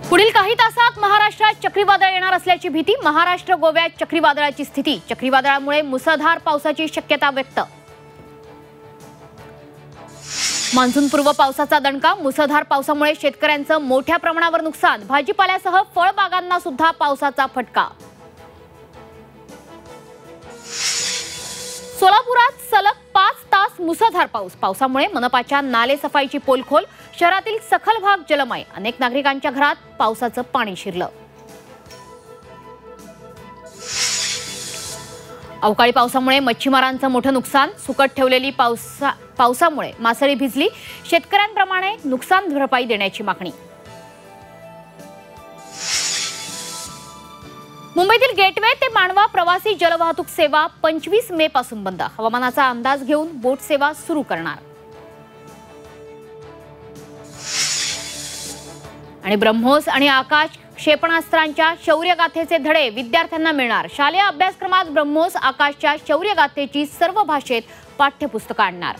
पुढील काही तासात महाराष्ट्रात चक्रीवादळ येणार असल्याची भीती। महाराष्ट्र गोव्यात चक्रीवादळाची स्थिती। चक्रीवादळामुळे मुसळधार पावसाची शक्यता व्यक्त। मान्सूनपूर्व पावसाचा दणका। मुसळधार पावसामुळे शेतकऱ्यांचं मोठ्या प्रमाणावर नुकसान। भाजीपाल्यासह फळबागांना सुद्धा पावसाचा फटका। सोलापुरात सलग 5 तास मुसळधार पाऊस। पावसामुळे मनपाच्या नाले सफाईची पोलखोल। शहरातील सखल भाग जलमय। अनेक नागरिकांच्या घरात पावसाचं पाणी शिरलं। अवकाळी पावसामुळे मच्छीमारांचं मोठं नुकसान। सुकट ठेवलेली पावसामुळे मासळी भिजली। शेतकऱ्यांप्रमाणे नुकसान भरपाई देण्याची मागणी। मुंबईतील गेटवे ते मांडवा प्रवासी जलवाहतूक सेवा 25 मे पासून बंद। हवामानाचा अंदाज घेऊन बोट सेवा सुरू करणार। आणि ब्रह्मोस आणि आकाश क्षेपणास्त्रांच्या शौर्यगाथेचे धडे विद्यार्थ्यांना मिळणार। शालेय अभ्यासक्रमात ब्रह्मोस आकाशच्या शौर्यगाथेची सर्व भाषेत पाठ्यपुस्तकं आणणार।